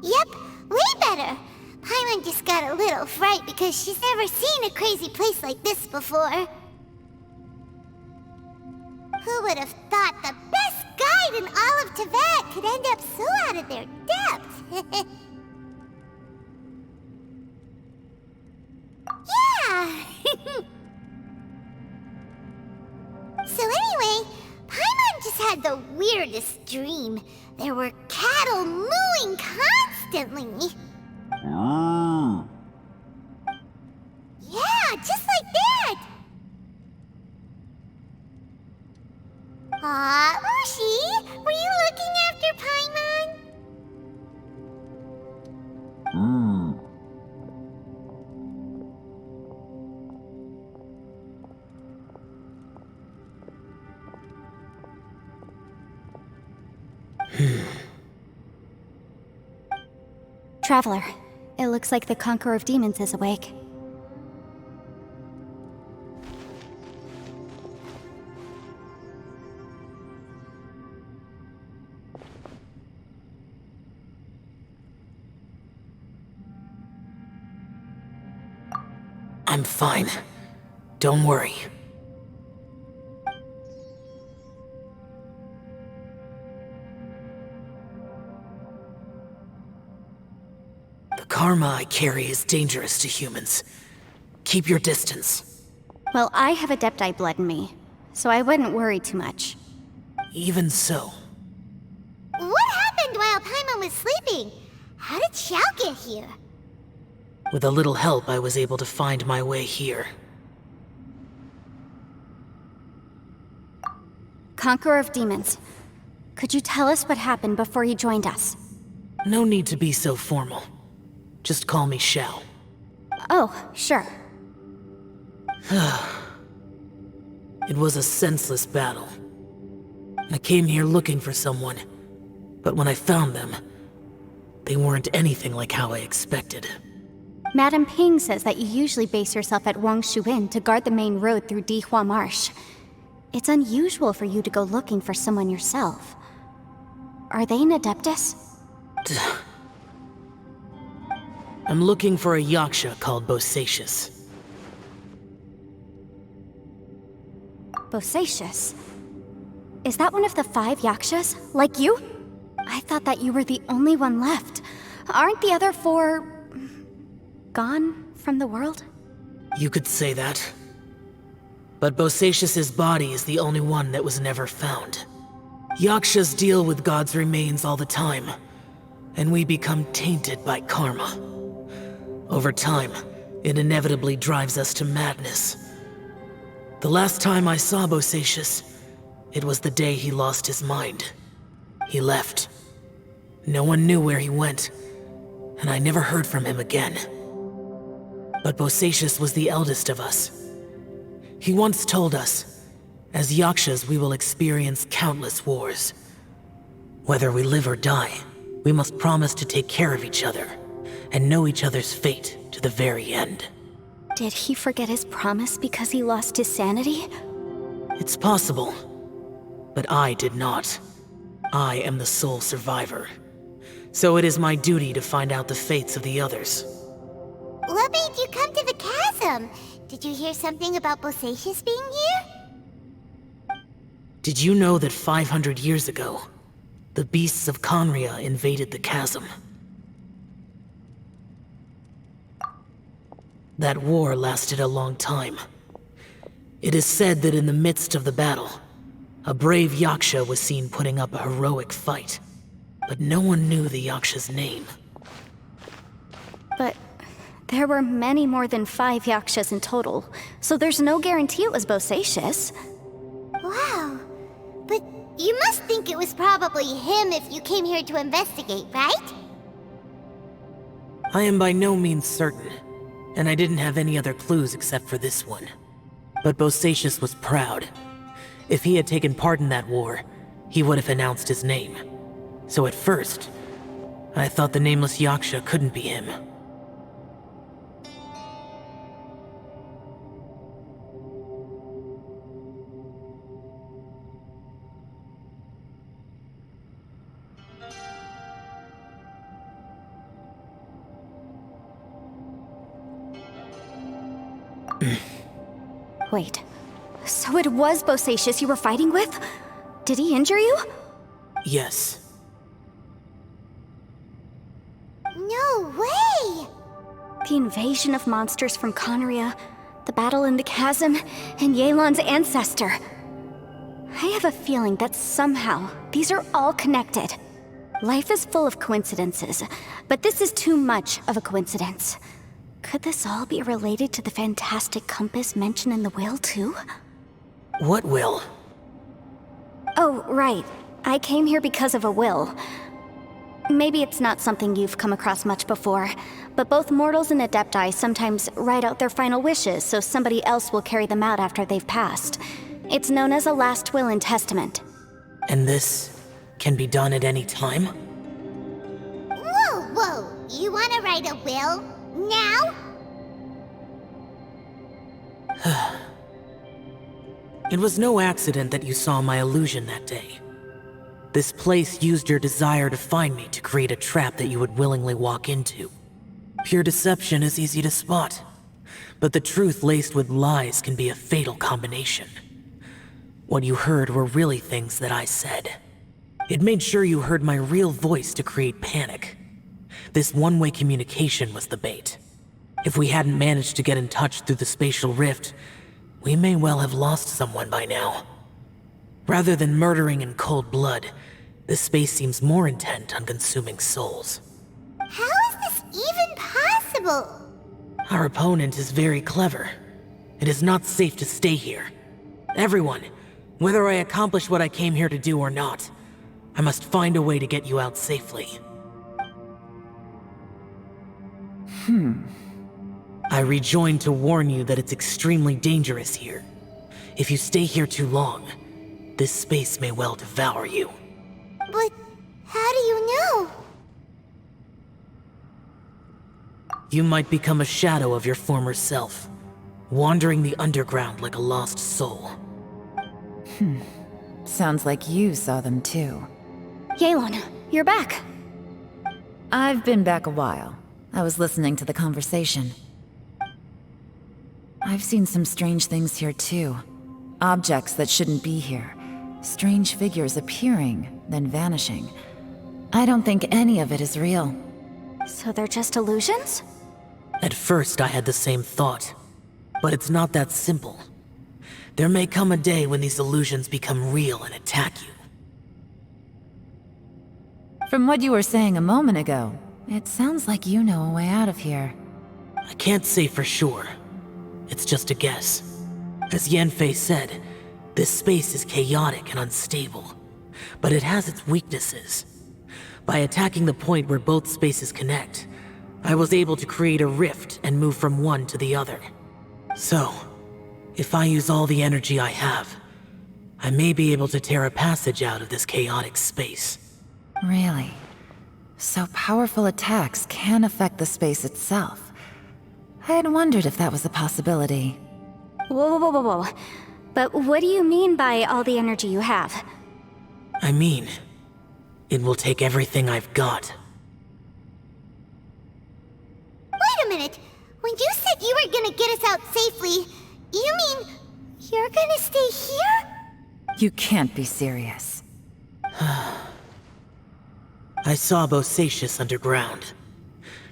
Yep, way better. Paimon just got a little fright because she's never seen a crazy place like this before. Who would have thought the best guide in all of Tibet could end up so out of their depth? Yeah! So anyway, Paimon just had the weirdest dream. There were cattle mooing constantly. Yeah, just like that! Aw, Ushi, were you looking after Paimon? Traveler, it looks like the Conqueror of Demons is awake. I'm fine. Don't worry. The karma I carry is dangerous to humans. Keep your distance. Well, I have Adepti blood in me, so I wouldn't worry too much. Even so. What happened while Paimon was sleeping? How did Xiao get here? With a little help, I was able to find my way here. Conqueror of Demons, could you tell us what happened before you joined us? No need to be so formal. Just call me Xiao. Oh, sure. It was a senseless battle. I came here looking for someone, but when I found them, they weren't anything like how I expected. Madame Ping says that you usually base yourself at Wangshu Inn to guard the main road through Dihua Marsh. It's unusual for you to go looking for someone yourself. Are they an Adeptus? I'm looking for a Yaksha called Bosacius. Bosacius? Is that one of the 5 Yakshas, like you? I thought that you were the only one left. Aren't the other 4... gone from the world? You could say that. But Bosacius's body is the only one that was never found. Yakshas deal with God's remains all the time, and we become tainted by karma. Over time, it inevitably drives us to madness. The last time I saw Bosacius, it was the day he lost his mind. He left. No one knew where he went, and I never heard from him again. But Bosacius was the eldest of us. He once told us, as Yakshas we will experience countless wars. Whether we live or die, we must promise to take care of each other, and know each other's fate to the very end. Did he forget his promise because he lost his sanity? It's possible, but I did not. I am the sole survivor. So it is my duty to find out the fates of the others. What made you come to the chasm? Did you hear something about Bosacius being here? Did you know that 500 years ago, the beasts of Conria invaded the chasm? That war lasted a long time. It is said that in the midst of the battle, a brave Yaksha was seen putting up a heroic fight. But no one knew the Yaksha's name. But there were many more than 5 Yakshas in total, so there's no guarantee it was Bosacius. Wow. But you must think it was probably him if you came here to investigate, right? I am by no means certain, and I didn't have any other clues except for this one. But Bosacius was proud. If he had taken part in that war, he would have announced his name. So at first, I thought the nameless Yaksha couldn't be him. Wait, so it was Bosacius you were fighting with? Did he injure you? Yes. No way! The invasion of monsters from Conria, the battle in the chasm, and Yelan's ancestor. I have a feeling that somehow these are all connected. Life is full of coincidences, but this is too much of a coincidence. Could this all be related to the fantastic compass mentioned in the will, too? What will? Oh, right. I came here because of a will. Maybe it's not something you've come across much before, but both mortals and adepti sometimes write out their final wishes so somebody else will carry them out after they've passed. It's known as a last will and testament. And this can be done at any time? Whoa, whoa! You wanna write a will? Now? It was no accident that you saw my illusion that day. This place used your desire to find me to create a trap that you would willingly walk into. Pure deception is easy to spot, but the truth laced with lies can be a fatal combination. What you heard were really things that I said. It made sure you heard my real voice to create panic. This one-way communication was the bait. If we hadn't managed to get in touch through the spatial rift, we may well have lost someone by now. Rather than murdering in cold blood, this space seems more intent on consuming souls. How is this even possible? Our opponent is very clever. It is not safe to stay here. Everyone, whether I accomplish what I came here to do or not, I must find a way to get you out safely. I rejoined to warn you that it's extremely dangerous here. If you stay here too long, this space may well devour you. But how do you know? You might become a shadow of your former self, wandering the underground like a lost soul. Sounds like you saw them too. Yelan, you're back. I've been back a while. I was listening to the conversation. I've seen some strange things here too. Objects that shouldn't be here. Strange figures appearing, then vanishing. I don't think any of it is real. So they're just illusions? At first, I had the same thought. But it's not that simple. There may come a day when these illusions become real and attack you. From what you were saying a moment ago, it sounds like you know a way out of here. I can't say for sure. It's just a guess. As Yanfei said, this space is chaotic and unstable, but it has its weaknesses. By attacking the point where both spaces connect, I was able to create a rift and move from one to the other. So, if I use all the energy I have, I may be able to tear a passage out of this chaotic space. Really? So powerful attacks can affect the space itself. I had wondered if that was a possibility. Whoa, whoa, whoa, whoa. But what do you mean by all the energy you have? I mean, it will take everything I've got. Wait a minute. When you said you were gonna get us out safely, you mean you're gonna stay here? You can't be serious. I saw Bosacius underground.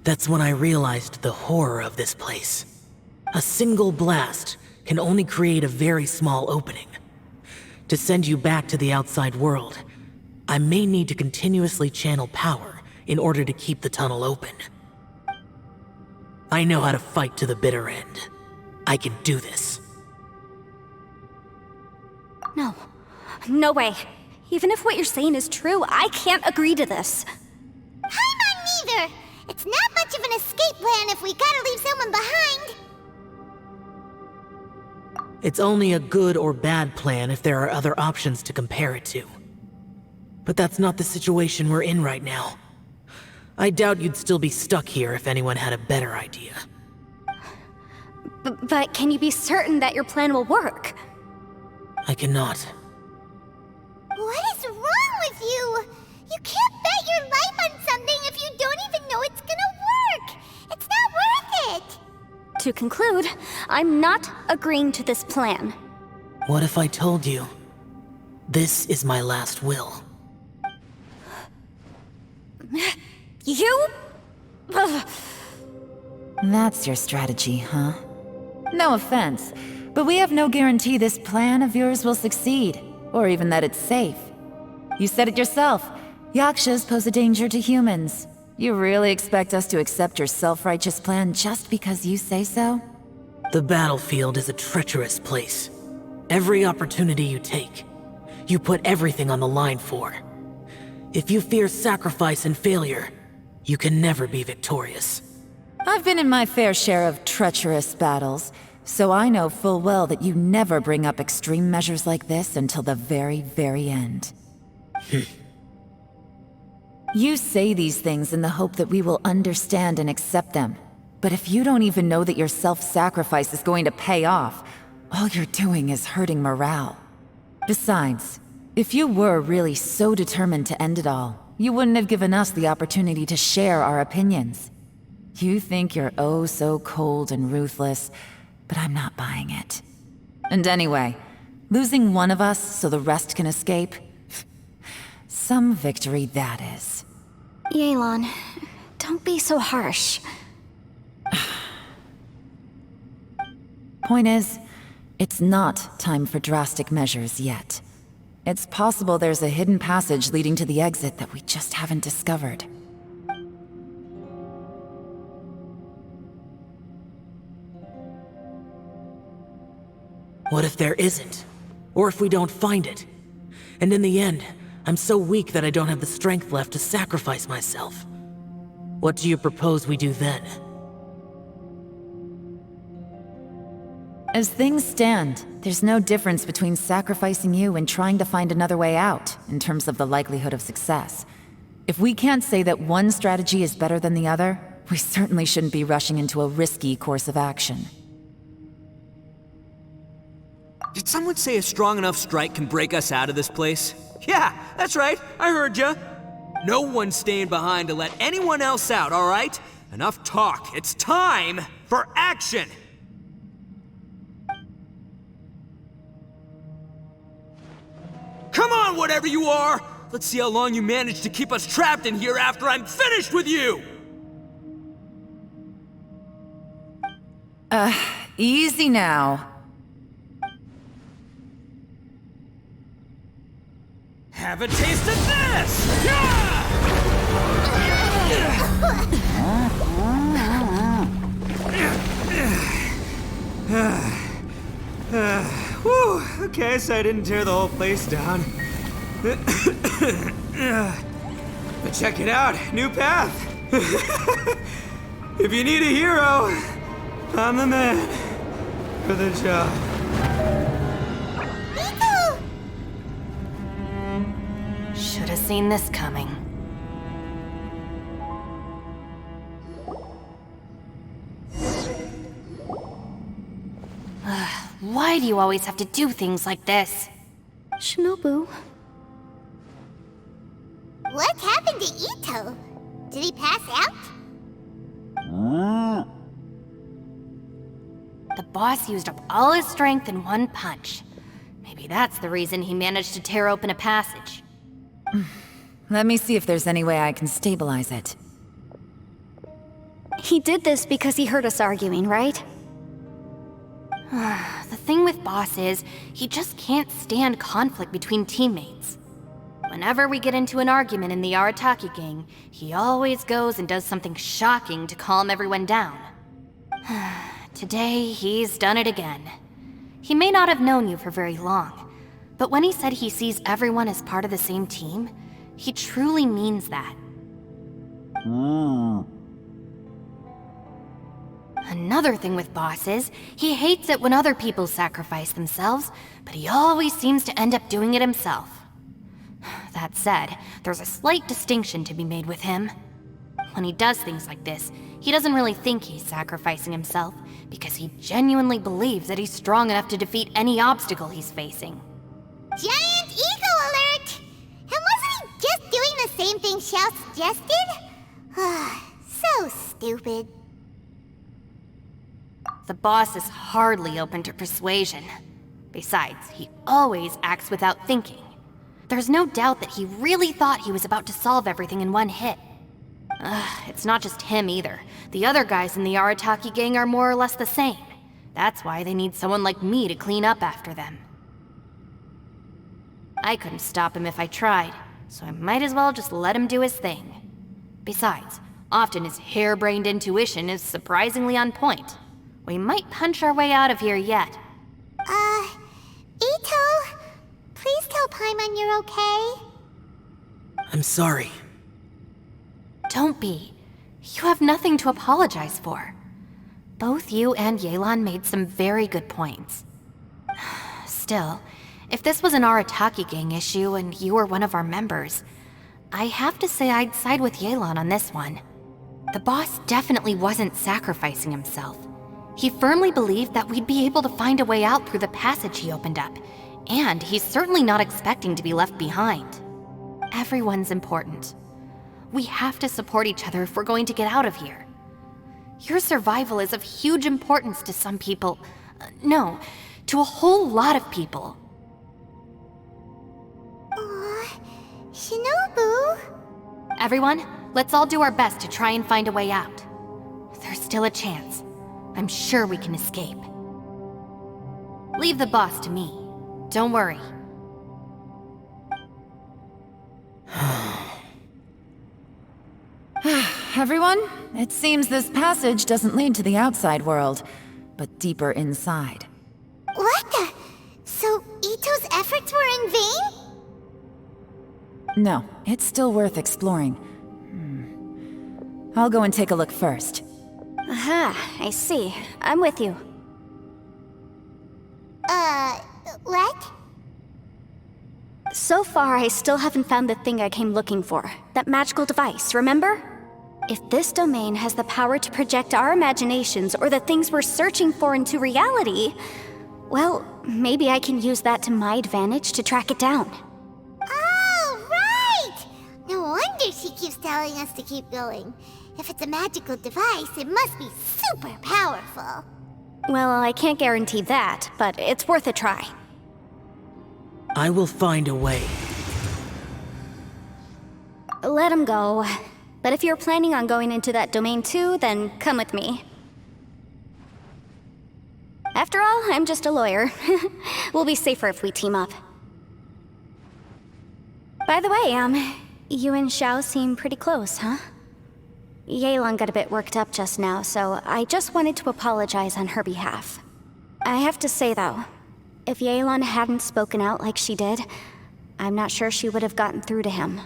That's when I realized the horror of this place. A single blast can only create a very small opening. To send you back to the outside world, I may need to continuously channel power in order to keep the tunnel open. I know how to fight to the bitter end. I can do this. No. No way. Even if what you're saying is true, I can't agree to this. Paimon neither! It's not much of an escape plan if we gotta leave someone behind! It's only a good or bad plan if there are other options to compare it to. But that's not the situation we're in right now. I doubt you'd still be stuck here if anyone had a better idea. But can you be certain that your plan will work? I cannot. What is wrong with you? You can't bet your life on something if you don't even know it's gonna work! It's not worth it! To conclude, I'm not agreeing to this plan. What if I told you, this is my last will? You? Ugh. That's your strategy, huh? No offense, but we have no guarantee this plan of yours will succeed, or even that it's safe. You said it yourself. Yakshas pose a danger to humans. You really expect us to accept your self-righteous plan just because you say so? The battlefield is a treacherous place. Every opportunity you take, you put everything on the line for. If you fear sacrifice and failure, you can never be victorious. I've been in my fair share of treacherous battles, so I know full well that you never bring up extreme measures like this until the very, very end. You say these things in the hope that we will understand and accept them. But if you don't even know that your self-sacrifice is going to pay off, all you're doing is hurting morale. Besides, if you were really so determined to end it all, you wouldn't have given us the opportunity to share our opinions. You think you're oh so cold and ruthless, but I'm not buying it. And anyway, losing one of us so the rest can escape? Some victory that is. Yelan, don't be so harsh. Point is, it's not time for drastic measures yet. It's possible there's a hidden passage leading to the exit that we just haven't discovered. What if there isn't? Or if we don't find it? And in the end, I'm so weak that I don't have the strength left to sacrifice myself. What do you propose we do then? As things stand, there's no difference between sacrificing you and trying to find another way out, in terms of the likelihood of success. If we can't say that one strategy is better than the other, we certainly shouldn't be rushing into a risky course of action. Did someone say a strong enough strike can break us out of this place? Yeah, that's right, I heard ya. No one's staying behind to let anyone else out, all right? Enough talk, it's time for action! Come on, whatever you are! Let's see how long you manage to keep us trapped in here after I'm finished with you! Easy now. Have a taste of this! Yeah! Whew, okay, so I didn't tear the whole place down. But check it out, new path. If you need a hero, I'm the man for the job. Should have seen this coming. Why do you always have to do things like this? Shinobu, What happened to Ito? Did he pass out? The boss used up all his strength in one punch. Maybe that's the reason he managed to tear open a passage. Let me see if there's any way I can stabilize it. he did this because he heard us arguing, right? The thing with Boss is, he just can't stand conflict between teammates. Whenever we get into an argument in the Arataki gang, he always goes and does something shocking to calm everyone down. Today, he's done it again. He may not have known you for very long, but when he said he sees everyone as part of the same team, he truly means that. Another thing with Boss is, he hates it when other people sacrifice themselves, but he always seems to end up doing it himself. That said, there's a slight distinction to be made with him. When he does things like this, he doesn't really think he's sacrificing himself, because he genuinely believes that he's strong enough to defeat any obstacle he's facing. Giant ego alert! And wasn't he just doing the same thing Xiao suggested? So stupid. the boss is hardly open to persuasion. Besides, he always acts without thinking. There's no doubt that he really thought he was about to solve everything in one hit. It's not just him either. The other guys in the Arataki gang are more or less the same. That's why they need someone like me to clean up after them. I couldn't stop him if I tried, so I might as well just let him do his thing. Besides, often his harebrained intuition is surprisingly on point. We might punch our way out of here yet. Ito, please tell Paimon you're okay. I'm sorry. Don't be. You have nothing to apologize for. Both you and Yelan made some very good points. Still, if this was an Arataki gang issue and you were one of our members, I have to say I'd side with Yelan on this one. The boss definitely wasn't sacrificing himself. He firmly believed that we'd be able to find a way out through the passage he opened up, and he's certainly not expecting to be left behind. Everyone's important. We have to support each other if we're going to get out of here. Your survival is of huge importance to some people. No, to a whole lot of people. Aw, Shinobu. Everyone, let's all do our best to try and find a way out. There's still a chance. I'm sure we can escape. Leave the boss to me. Don't worry. Everyone, it seems this passage doesn't lead to the outside world, but deeper inside. What the? So Ito's efforts were in vain? No, it's still worth exploring. I'll go and take a look first. Aha, I see. I'm with you. What? So far, I still haven't found the thing I came looking for. That magical device, remember? If this domain has the power to project our imaginations or the things we're searching for into reality, well, maybe I can use that to my advantage to track it down. Oh, right! No wonder she keeps telling us to keep going. If it's a magical device, it must be super powerful. Well, I can't guarantee that, but it's worth a try. I will find a way. Let him go. But if you're planning on going into that domain too, then come with me. After all, I'm just a lawyer. We'll be safer if we team up. By the way, you and Xiao seem pretty close, huh? Yelan got a bit worked up just now, so I just wanted to apologize on her behalf. I have to say though, if Yelan hadn't spoken out like she did, I'm not sure she would have gotten through to him.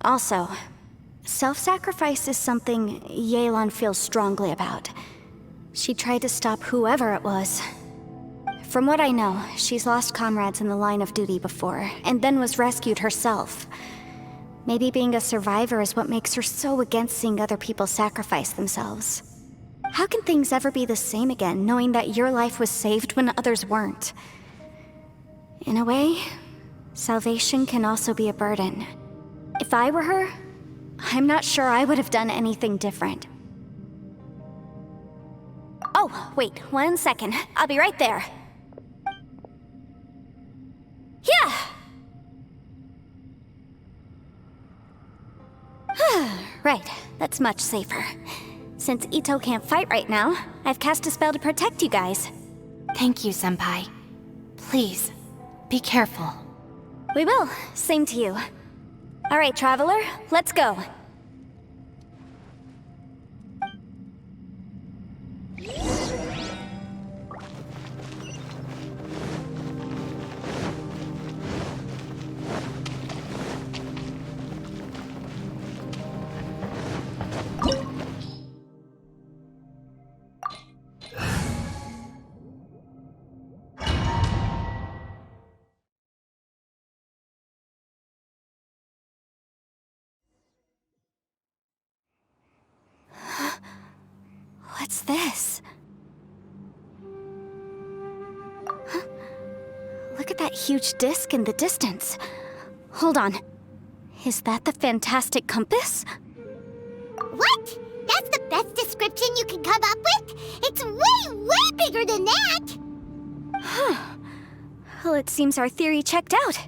Also, self-sacrifice is something Yelan feels strongly about. She tried to stop whoever it was. From what I know, she's lost comrades in the line of duty before, and then was rescued herself. Maybe being a survivor is what makes her so against seeing other people sacrifice themselves. How can things ever be the same again, knowing that your life was saved when others weren't? In a way, salvation can also be a burden. If I were her, I'm not sure I would have done anything different. Oh, wait, 1 second. I'll be right there. Yeah! Right, that's much safer. Since Ito can't fight right now, I've cast a spell to protect you guys. Thank you, Senpai. Please, be careful. We will. Same to you. All right, Traveler, let's go. What's this? Huh? Look at that huge disc in the distance. Hold on. Is that the fantastic compass? What? that's the best description you can come up with? It's way, way bigger than that! Well, it seems our theory checked out.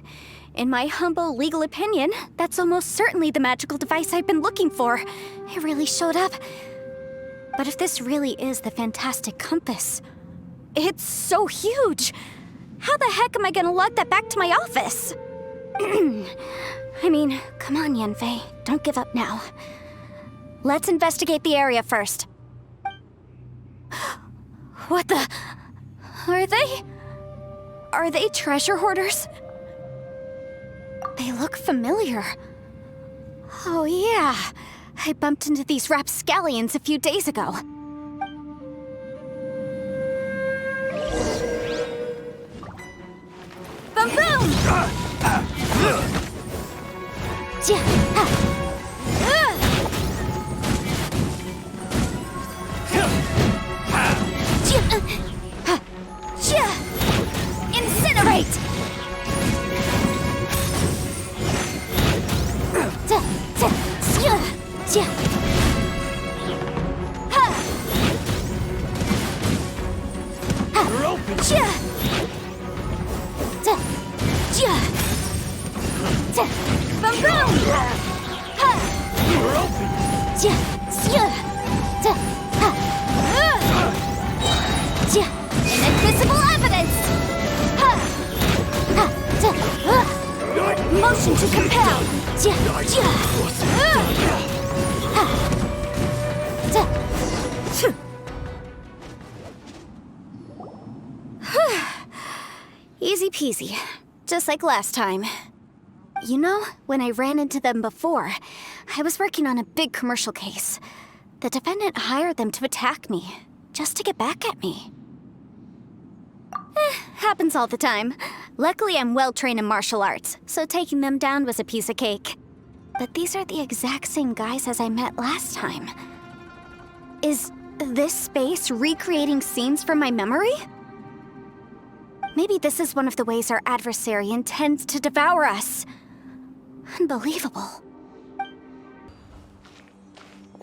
In my humble legal opinion, that's almost certainly the magical device I've been looking for. It really showed up. But if this really is the fantastic compass, it's so huge! How the heck am I gonna lug that back to my office? I mean, come on, Yanfei. Don't give up now. Let's investigate the area first. What the... Are they... Are they treasure hoarders? They look familiar. Oh yeah, I bumped into these rapscallions a few days ago. Boom boom! Jia, ha. Jia, ha. Jia. Incinerate! Jia, jia, jia. Ha. Ha. Jia. Jia. Jia. Jia. Boom boom! Ha. Jia, jia. Jia. Ha. Jia. Invisible evidence! Ha. Ha. Jia. Motion to compel! Jia, jia. Ha. Jia. Easy peasy. Just like last time. You know, when I ran into them before, I was working on a big commercial case. The defendant hired them to attack me, just to get back at me. Happens all the time. Luckily, I'm well-trained in martial arts, so taking them down was a piece of cake. But these are the exact same guys as I met last time. Is this space recreating scenes from my memory? Maybe this is one of the ways our adversary intends to devour us. Unbelievable.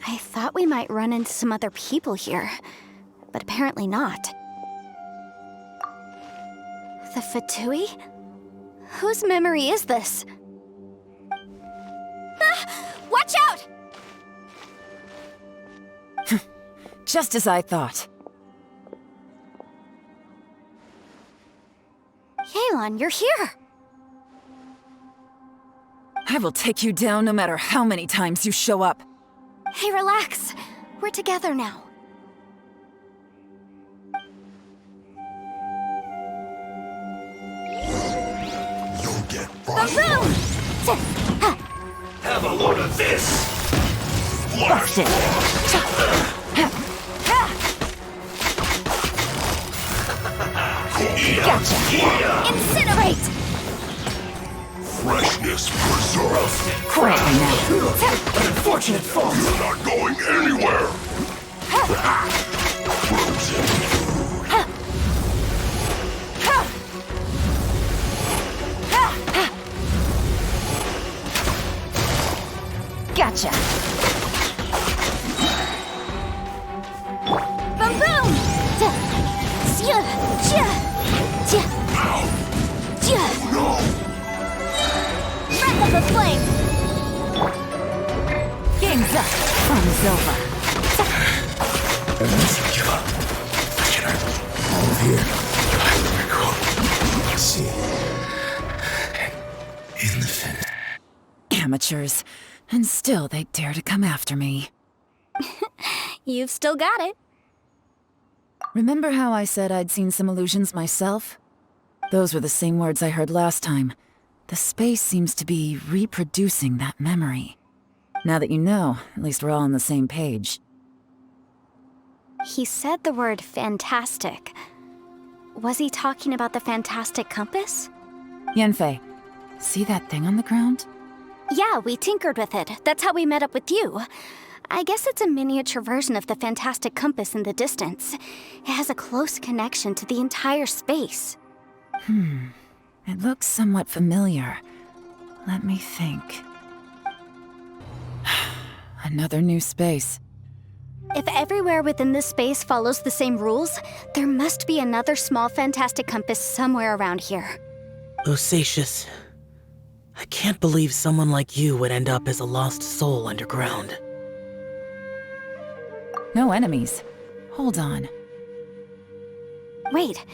I thought we might run into some other people here, but apparently not. The Fatui? Whose memory is this? Ah! Watch out! Just as I thought. Yelan, you're here! I will take you down no matter how many times you show up. Hey, relax. We're together now. You'll get frosted. Boom! Have a load of this! Busted! Gotcha! Incinerate! Freshness preserved. Quiet right now. An unfortunate fall. You're not going anywhere. Frozen. Gotcha! Boom boom! Jia! Jia! Jia! Jia! No! Breath of the flame! Game's up. Fun is over. All here. See. In the finish. Amateurs. And still they dare to come after me. You've still got it. Remember how I said I'd seen some illusions myself? Those were the same words I heard last time. The space seems to be reproducing that memory. Now that you know, at least we're all on the same page. He said the word fantastic. Was he talking about the fantastic compass? Yanfei, see that thing on the ground? Yeah, we tinkered with it. That's how we met up with you. I guess it's a miniature version of the fantastic compass in the distance. It has a close connection to the entire space. It looks somewhat familiar. Let me think. Another new space. If everywhere within this space follows the same rules, there must be another small fantastic compass somewhere around here. Bosacius, I can't believe someone like you would end up as a lost soul underground. No enemies. Hold on. Wait,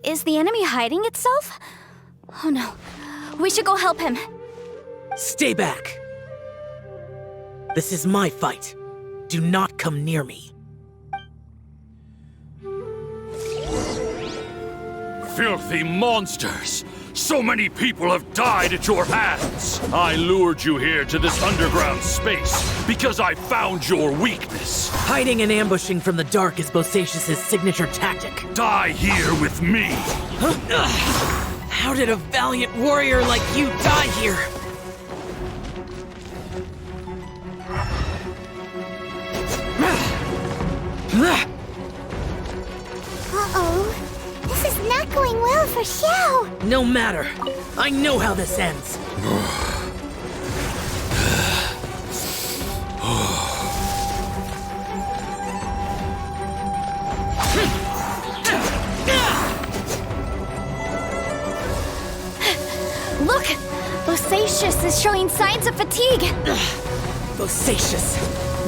is the enemy hiding itself? Oh no, we should go help him. Stay back! This is my fight. Do not come near me. Filthy monsters! So many people have died at your hands! I lured you here to this underground space because I found your weakness. Hiding and ambushing from the dark is Bosacius' signature tactic. Die here with me! How did a valiant warrior like you die here? Uh-oh. This is not going well for Xiao. No matter. I know how this ends. Look! Bosacius is showing signs of fatigue! Bosacius,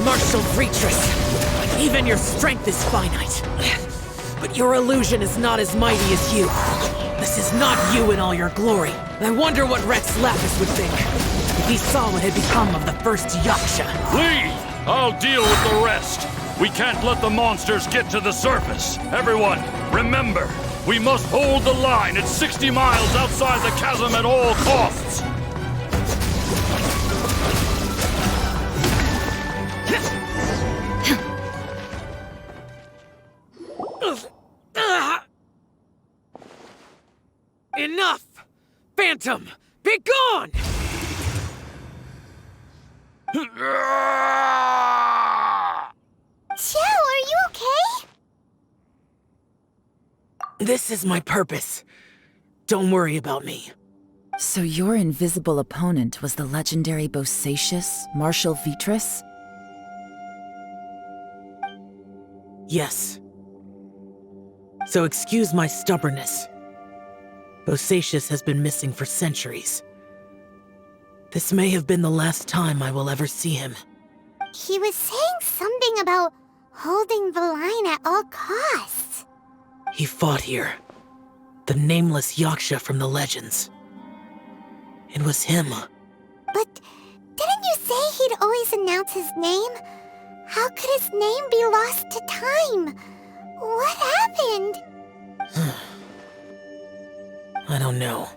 martial Retris, even your strength is finite. But your illusion is not as mighty as you. This is not you in all your glory. I wonder what Rex Lapis would think if he saw what had become of the first Yaksha. Leave! I'll deal with the rest. We can't let the monsters get to the surface. Everyone, remember, we must hold the line at 60 miles outside the chasm at all costs. Enough! Phantom, be gone! Xiao, are you okay? This is my purpose. Don't worry about me. So your invisible opponent was the legendary Bosacius, Martial Vitris? Yes. So excuse my stubbornness. Bosacius has been missing for centuries. This may have been the last time I will ever see him. He was saying something about holding the line at all costs. He fought here. The nameless Yaksha from the legends. It was him. But didn't you say he'd always announce his name? How could his name be lost to time? What happened? I don't know.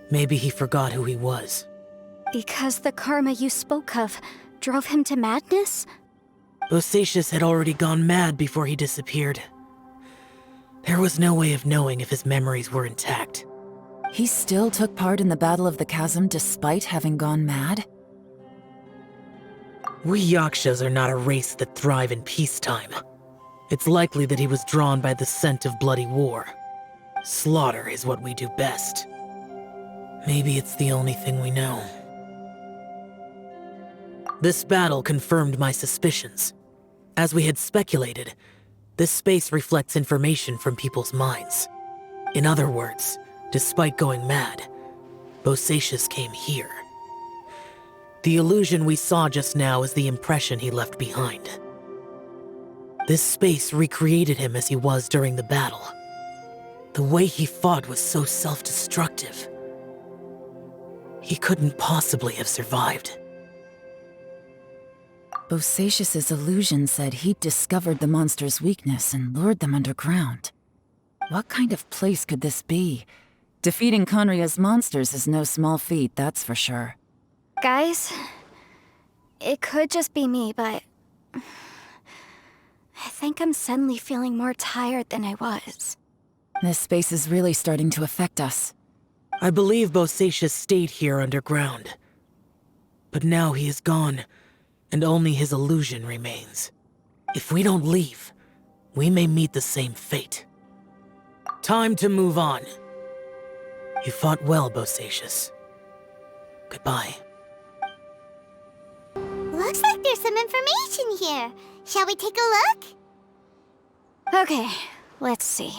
Maybe he forgot who he was. Because the karma you spoke of drove him to madness? Bosacius had already gone mad before he disappeared. There was no way of knowing if his memories were intact. He still took part in the Battle of the Chasm despite having gone mad? We Yakshas are not a race that thrive in peacetime. It's likely that he was drawn by the scent of bloody war. Slaughter is what we do best. Maybe it's the only thing we know. This battle confirmed my suspicions. As we had speculated, this space reflects information from people's minds. In other words, despite going mad, Bosacius came here. The illusion we saw just now is the impression he left behind. This space recreated him as he was during the battle. The way he fought was so self-destructive. He couldn't possibly have survived. Bosacius's illusion said he'd discovered the monster's weakness and lured them underground. What kind of place could this be? Defeating Conria's monsters is no small feat, that's for sure. Guys, it could just be me, but I think I'm suddenly feeling more tired than I was. This space is really starting to affect us. I believe Bosacius stayed here underground. But now he is gone, and only his illusion remains. If we don't leave, we may meet the same fate. Time to move on. You fought well, Bosacius. Goodbye. Look Looks like there's some information here. Shall we take a look? Okay, let's see.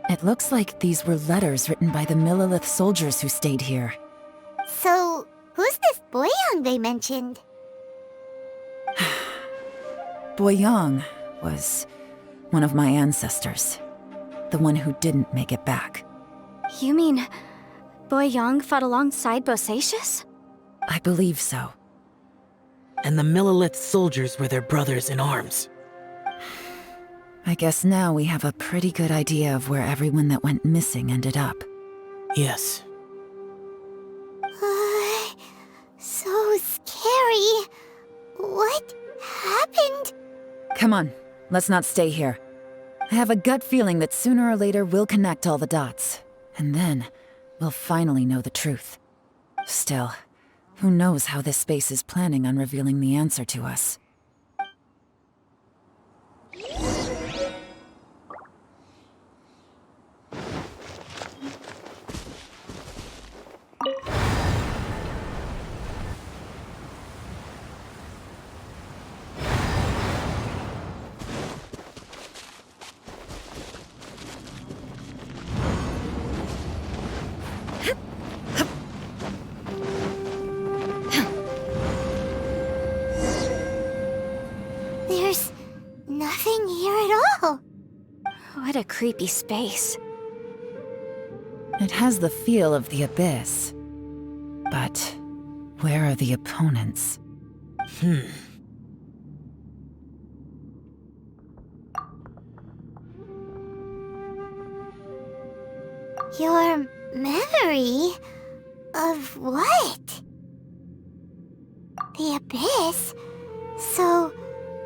It looks like these were letters written by the Millelith soldiers who stayed here. So, who's this Boyang they mentioned? Boyang was one of my ancestors. The one who didn't make it back. You mean Boyang fought alongside Bosacius? I believe so. And the Millelith soldiers were their brothers in arms. I guess now we have a pretty good idea of where everyone that went missing ended up. Yes. So scary. What happened? Come on, let's not stay here. I have a gut feeling that sooner or later we'll connect all the dots. And then, we'll finally know the truth. Still, who knows how this space is planning on revealing the answer to us. There's nothing here at all. What a creepy space. It has the feel of the Abyss. But where are the opponents? Your memory of what? The Abyss? So,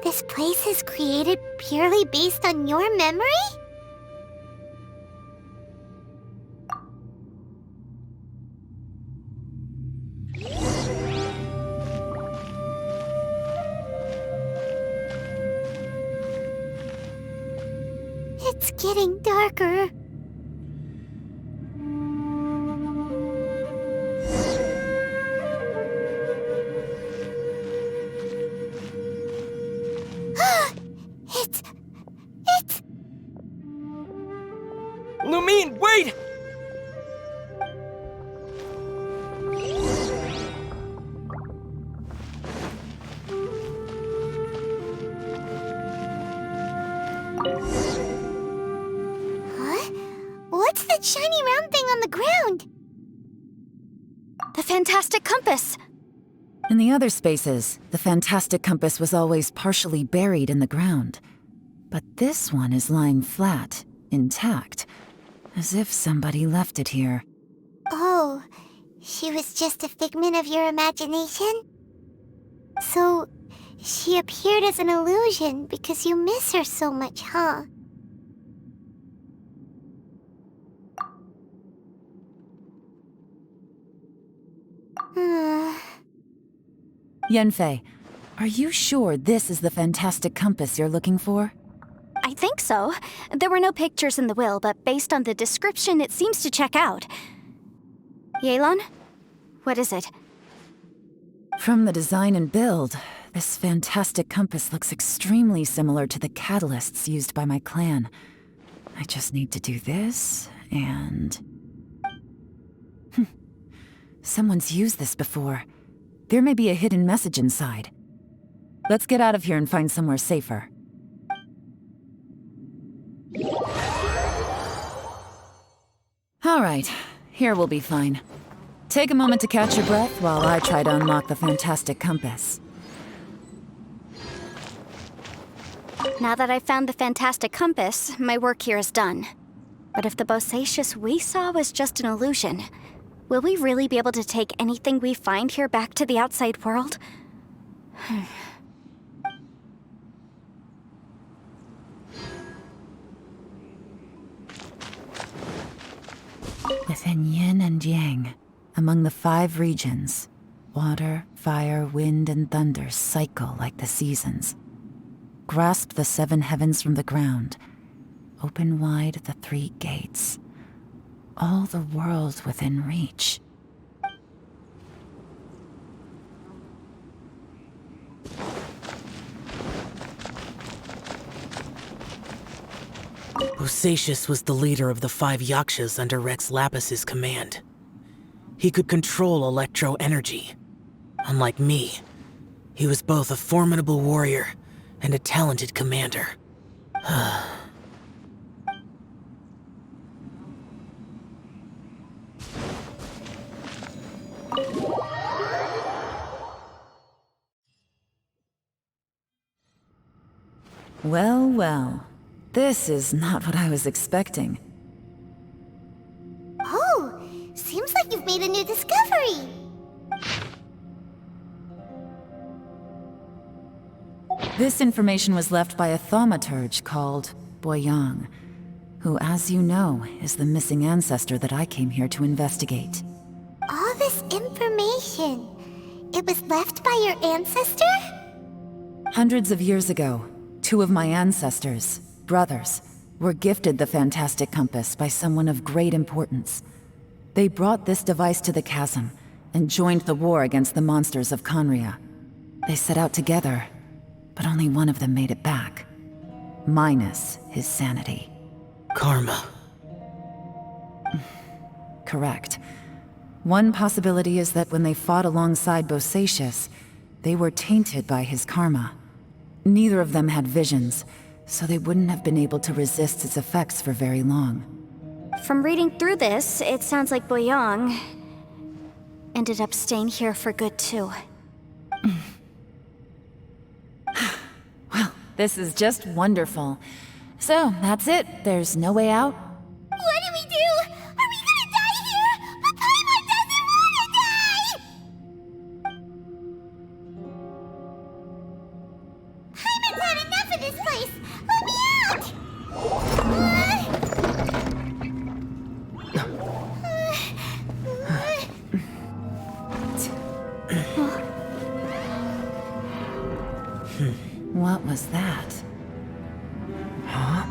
this place is created purely based on your memory? It's getting darker. It's... Lumine, wait! Huh? What's that shiny round thing on the ground? The fantastic compass! In the other spaces, the fantastic compass was always partially buried in the ground. But this one is lying flat, intact, as if somebody left it here. Oh, she was just a figment of your imagination? So, she appeared as an illusion because you miss her so much, huh? Yanfei, are you sure this is the fantastic compass you're looking for? I think so. There were no pictures in the will, but based on the description, it seems to check out. Yelan? What is it? From the design and build, this fantastic compass looks extremely similar to the catalysts used by my clan. I just need to do this, and... Someone's used this before. There may be a hidden message inside. Let's get out of here and find somewhere safer. All right, here we'll be fine. Take a moment to catch your breath while I try to unlock the fantastic compass. Now that I've found the fantastic compass, my work here is done. But if the Bosacius we saw was just an illusion, will we really be able to take anything we find here back to the outside world? Within yin and yang, among the 5 regions, water, fire, wind, and thunder cycle like the seasons. Grasp the 7 heavens from the ground, open wide the 3 gates. All the worlds within reach. Bosacius was the leader of the 5 Yakshas under Rex Lapis's command. He could control electro energy. Unlike me, he was both a formidable warrior and a talented commander. Well, well. This is not what I was expecting. Oh, seems like you've made a new discovery. This information was left by a thaumaturge called Boyang, who, as you know, is the missing ancestor that I came here to investigate. All this information, it was left by your ancestor? Hundreds of years ago, 2 of my ancestors, brothers, were gifted the fantastic compass by someone of great importance. They brought this device to the chasm and joined the war against the monsters of Conria. They set out together, but only one of them made it back. Minus his sanity. Karma. Correct. One possibility is that when they fought alongside Bosacius, they were tainted by his karma. Neither of them had visions, so they wouldn't have been able to resist its effects for very long. From reading through this, it sounds like Boyang ended up staying here for good too. Well, this is just wonderful. So, that's it. There's no way out? What do we do? Are we gonna die here? But Paimon doesn't wanna die! Paimon's had enough of this place! Let me out! What was that? Huh?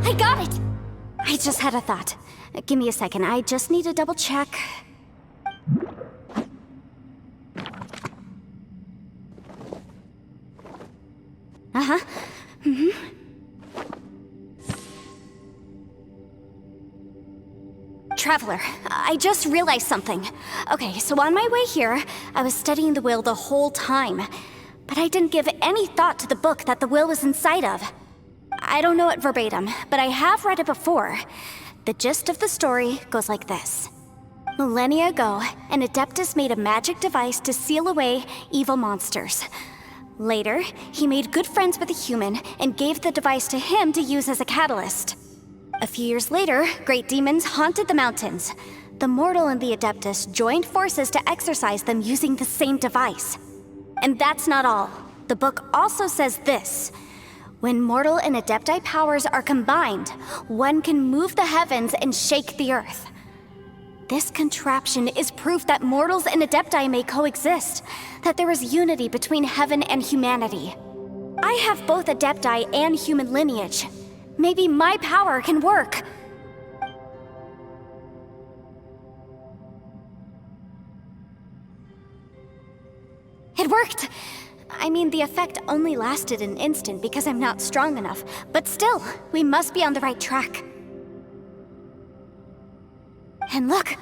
I got it! I just had a thought. Give me a second, I just need to double check. Uh-huh. Traveler, I just realized something. Okay, so on my way here, I was studying the will the whole time. But I didn't give any thought to the book that the will was inside of. I don't know it verbatim, but I have read it before. The gist of the story goes like this. Millennia ago, an Adeptus made a magic device to seal away evil monsters. Later, he made good friends with a human and gave the device to him to use as a catalyst. A few years later, great demons haunted the mountains. The mortal and the Adeptus joined forces to exorcise them using the same device. And that's not all. The book also says this. When mortal and Adepti powers are combined, one can move the heavens and shake the earth. This contraption is proof that mortals and Adepti may coexist, that there is unity between heaven and humanity. I have both Adepti and human lineage. Maybe my power can work. It worked! I mean, the effect only lasted an instant because I'm not strong enough, but still, we must be on the right track. And look,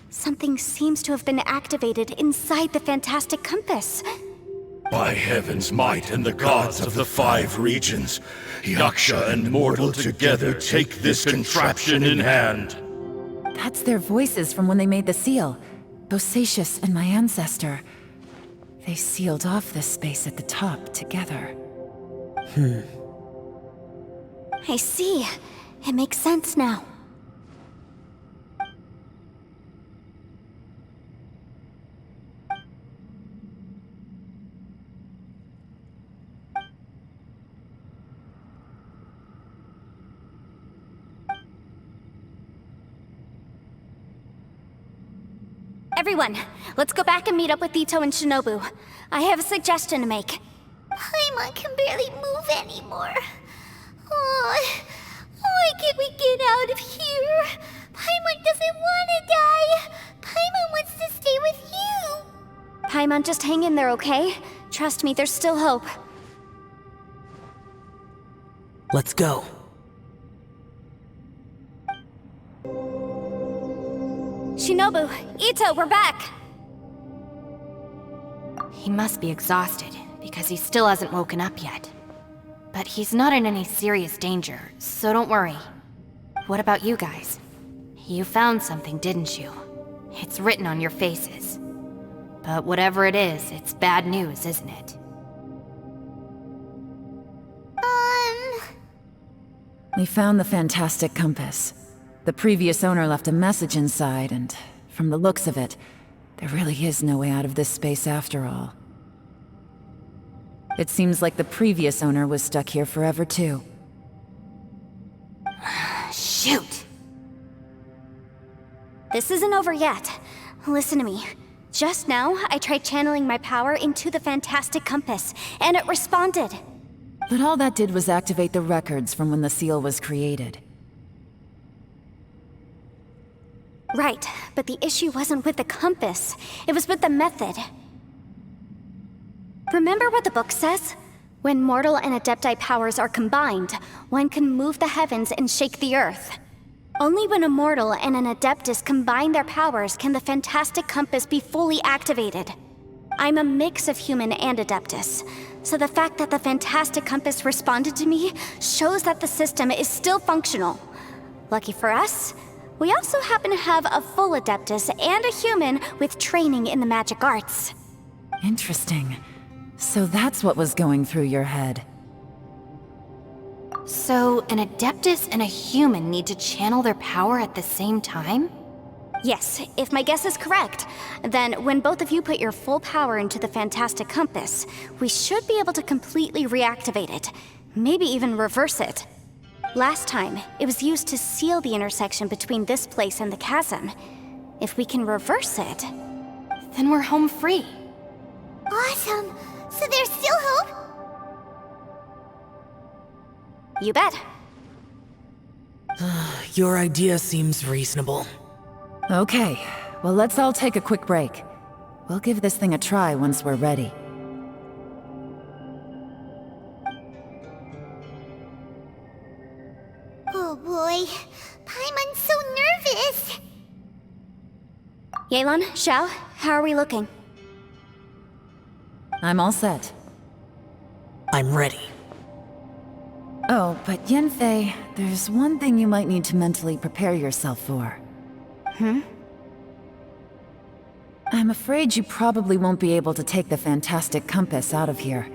something seems to have been activated inside the fantastic compass. By heaven's might and the gods of the 5 regions, Yaksha and mortal together take this contraption in hand. That's their voices from when they made the seal. Bosacius and my ancestor. They sealed off this space at the top together. I see. It makes sense now. Everyone, let's go back and meet up with Ito and Shinobu. I have a suggestion to make. Paimon can barely move anymore. Oh, why can't we get out of here? Paimon doesn't want to die. Paimon wants to stay with you. Paimon, just hang in there, okay? Trust me, there's still hope. Let's go. Shinobu, Ito, we're back! He must be exhausted, because he still hasn't woken up yet. But he's not in any serious danger, so don't worry. What about you guys? You found something, didn't you? It's written on your faces. But whatever it is, it's bad news, isn't it? We found the fantastic compass. The previous owner left a message inside, and from the looks of it, there really is no way out of this space after all. It seems like the previous owner was stuck here forever too. Shoot! This isn't over yet. Listen to me. Just now, I tried channeling my power into the fantastic compass, and it responded. But all that did was activate the records from when the seal was created. Right, but the issue wasn't with the compass. It was with the method. Remember what the book says? When mortal and Adepti powers are combined, one can move the heavens and shake the earth. Only when a mortal and an Adeptus combine their powers can the fantastic compass be fully activated. I'm a mix of human and Adeptus, so the fact that the fantastic compass responded to me shows that the system is still functional. Lucky for us, we also happen to have a full Adeptus and a human with training in the magic arts. Interesting. So that's what was going through your head. So, an Adeptus and a human need to channel their power at the same time? Yes, if my guess is correct, then when both of you put your full power into the fantastic compass, we should be able to completely reactivate it, maybe even reverse it. Last time, it was used to seal the intersection between this place and the chasm. If we can reverse it, Then we're home free. Awesome. So there's still hope? you bet. Your idea seems reasonable. Okay, well let's all take a quick break. We'll give this thing a try once we're ready. Oh boy. Paimon's so nervous. Yelan, Xiao, how are we looking? I'm all set. I'm ready. Oh, but Yanfei, there's one thing you might need to mentally prepare yourself for. I'm afraid you probably won't be able to take the fantastic compass out of here.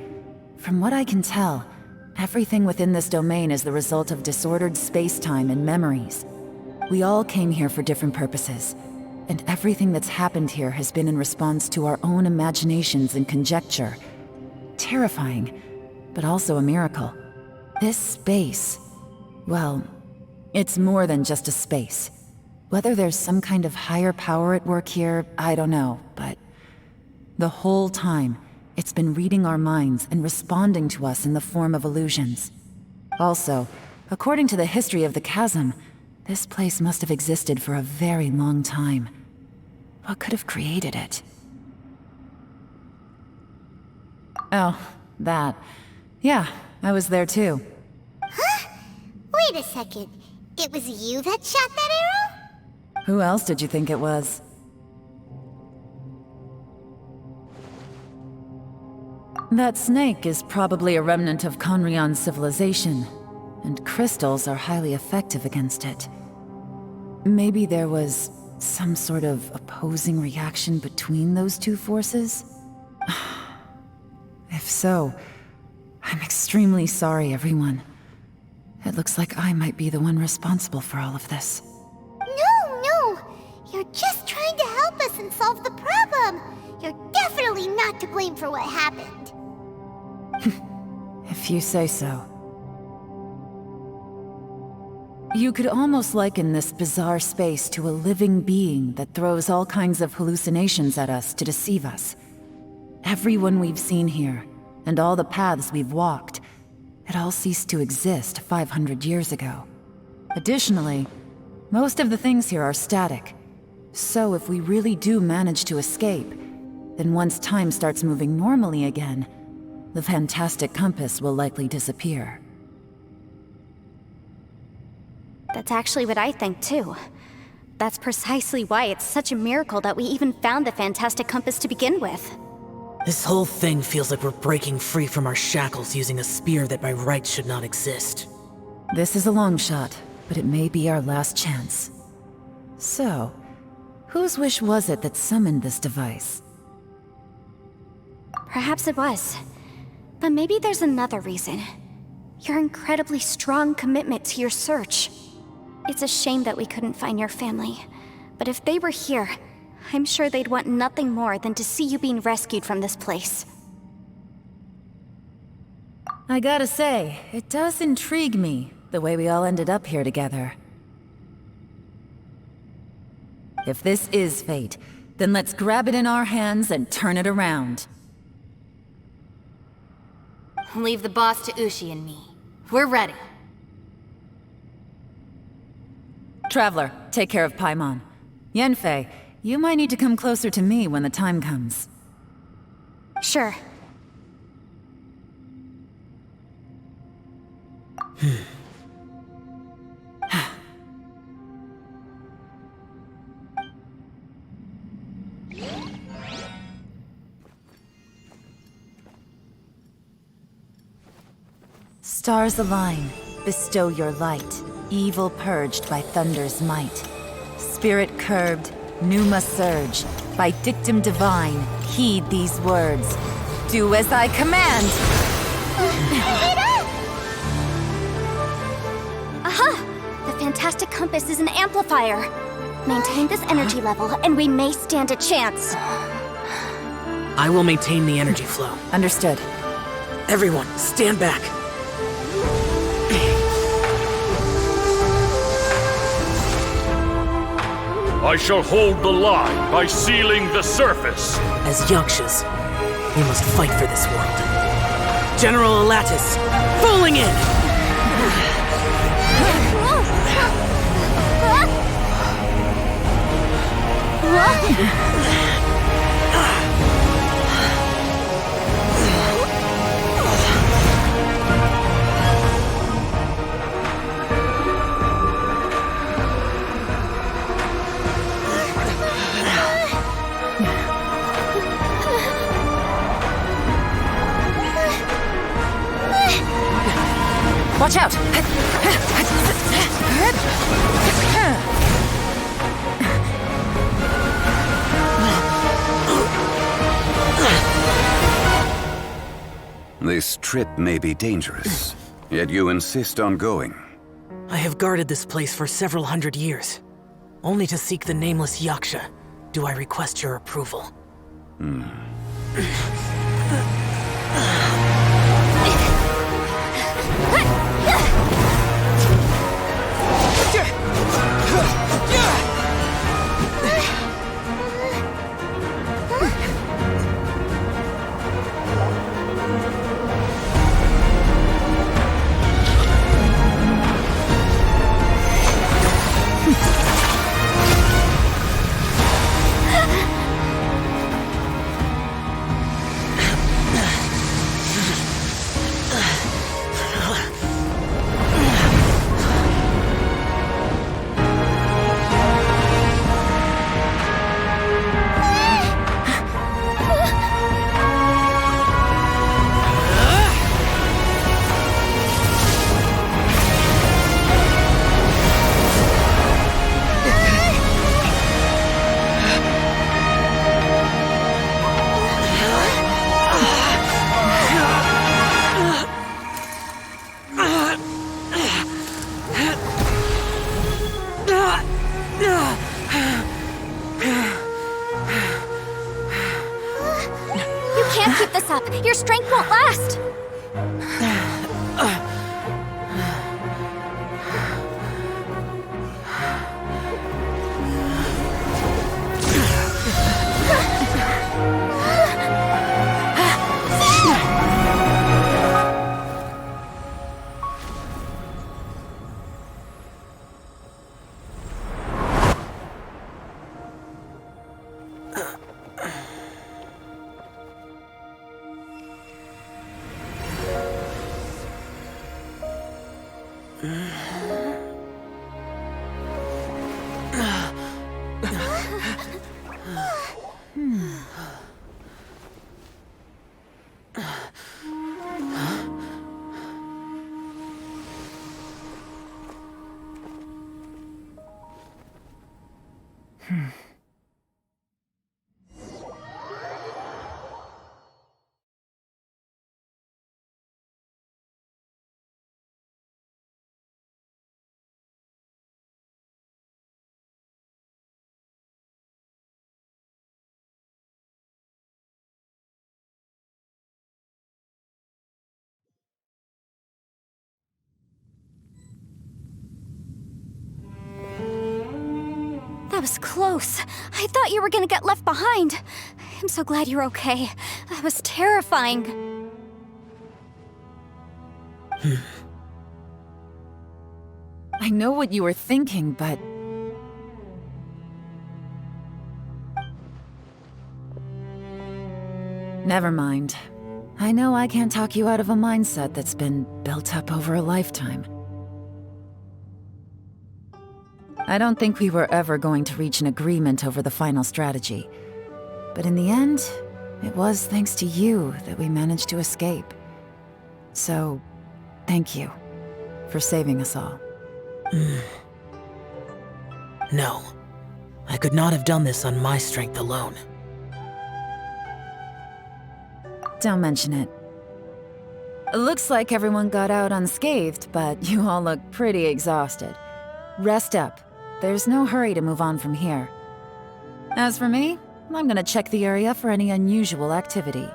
From what I can tell, everything within this domain is the result of disordered space-time and memories. We all came here for different purposes, and everything that's happened here has been in response to our own imaginations and conjecture. Terrifying, but also a miracle. This space, well, it's more than just a space. Whether there's some kind of higher power at work here, I don't know, but the whole time, it's been reading our minds and responding to us in the form of illusions. Also, according to the history of the chasm, this place must have existed for a very long time. What could have created it? Oh, that. Yeah, I was there too. Huh? Wait a second. It was you that shot that arrow? Who else did you think it was? That snake is probably a remnant of Conrion's civilization, and crystals are highly effective against it. Maybe there was some sort of opposing reaction between those two forces? If so, I'm extremely sorry, everyone. It looks like I might be the one responsible for all of this. No. You're just trying to help us and solve the problem. You're definitely not to blame for what happened. If you say so. You could almost liken this bizarre space to a living being that throws all kinds of hallucinations at us to deceive us. Everyone we've seen here, and all the paths we've walked, it all ceased to exist 500 years ago. Additionally, most of the things here are static. So if we really do manage to escape, then once time starts moving normally again, the fantastic compass will likely disappear. That's actually what I think too. That's precisely why it's such a miracle that we even found the fantastic compass to begin with. This whole thing feels like we're breaking free from our shackles using a spear that by rights should not exist. This is a long shot, but it may be our last chance. So, whose wish was it that summoned this device? Perhaps it was. But maybe there's another reason. Your incredibly strong commitment to your search. It's a shame that we couldn't find your family. But if they were here, I'm sure they'd want nothing more than to see you being rescued from this place. I gotta say, it does intrigue me, the way we all ended up here together. If this is fate, then let's grab it in our hands and turn it around. Leave the boss to Ushi and me. We're ready. Traveler, take care of Paimon. Yanfei, you might need to come closer to me when the time comes. Sure. Stars align, bestow your light, evil purged by thunder's might. Spirit curbed, pneuma surge, by dictum divine, heed these words. Do as I command! Aha! The fantastic compass is an amplifier. Maintain this energy level, and we may stand a chance. I will maintain the energy flow. Understood. Everyone, stand back. I shall hold the line by sealing the surface. As Yakshas, we must fight for this world. General Alatus, falling in! Watch out! This trip may be dangerous, yet you insist on going. I have guarded this place for several hundred years. Only to seek the nameless Yaksha do I request your approval. Your strength won't last! That was close. I thought you were gonna get left behind. I'm so glad you're okay. That was terrifying. I know what you were thinking, but... Never mind. I know I can't talk you out of a mindset that's been built up over a lifetime. I don't think we were ever going to reach an agreement over the final strategy. But in the end, it was thanks to you that we managed to escape. So, thank you for saving us all. No. I could not have done this on my strength alone. Don't mention it. It looks like everyone got out unscathed, but you all look pretty exhausted. Rest up. There's no hurry to move on from here. As for me, I'm gonna check the area for any unusual activity.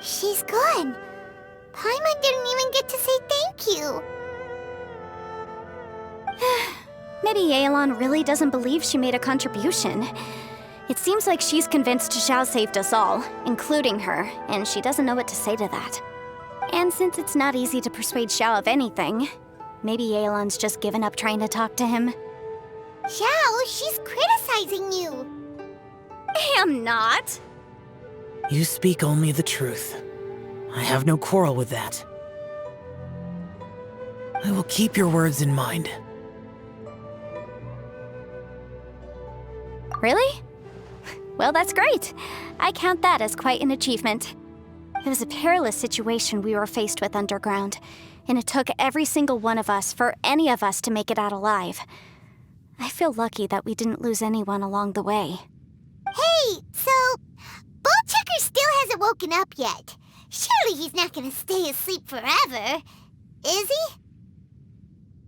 She's gone. Paimon didn't even get to say thank you. Maybe Yelan really doesn't believe she made a contribution. It seems like she's convinced Xiao saved us all, including her, and she doesn't know what to say to that. And since it's not easy to persuade Xiao of anything, maybe Yelan's just given up trying to talk to him. Xiao, she's criticizing you. I am not. You speak only the truth. I have no quarrel with that. I will keep your words in mind. Really? Well, that's great. I count that as quite an achievement. It was a perilous situation we were faced with underground, and it took every single one of us for any of us to make it out alive. I feel lucky that we didn't lose anyone along the way. Hey, so Ballchecker still hasn't woken up yet. Surely he's not gonna stay asleep forever, is he?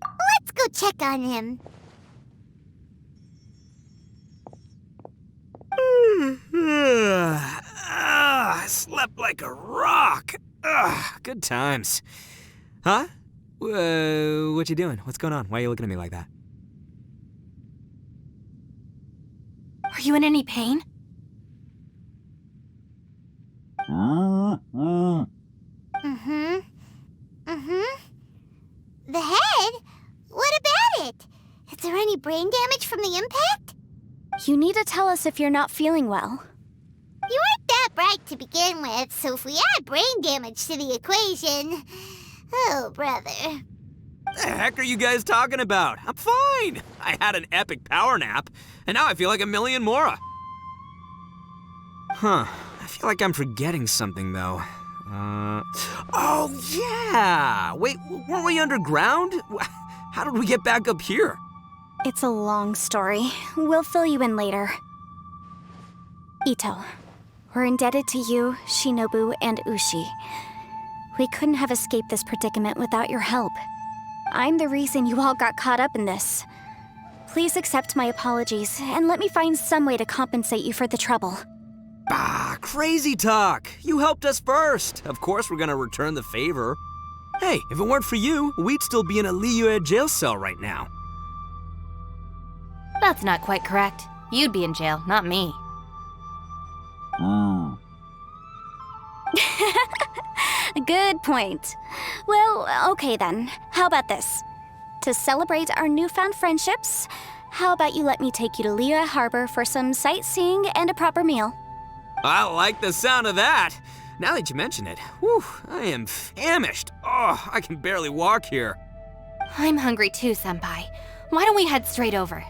Let's go check on him. I slept like a rock. Good times. Huh? What you doing? What's going on? Why are you looking at me like that? Are you in any pain? The head? What about it? Is there any brain damage from the impact? You need to tell us if you're not feeling well. You weren't that bright to begin with, so if we add brain damage to the equation... Oh, brother. The heck are you guys talking about? I'm fine. I had an epic power nap, and now I feel like a million more. Huh. I feel like I'm forgetting something, though. Oh, yeah! Wait, weren't we underground? How did we get back up here? It's a long story. We'll fill you in later. Ito, we're indebted to you, Shinobu, and Ushi. We couldn't have escaped this predicament without your help. I'm the reason you all got caught up in this. Please accept my apologies, and let me find some way to compensate you for the trouble. Bah, crazy talk. You helped us first. Of course we're gonna return the favor. Hey, if it weren't for you, we'd still be in a Liyue jail cell right now. That's not quite correct. You'd be in jail, not me. Good point. Well, okay then. How about this? To celebrate our newfound friendships, how about you let me take you to Liyue Harbor for some sightseeing and a proper meal? I like the sound of that. Now that you mention it, whew, I am famished. Oh, I can barely walk here. I'm hungry too, Senpai. Why don't we head straight over?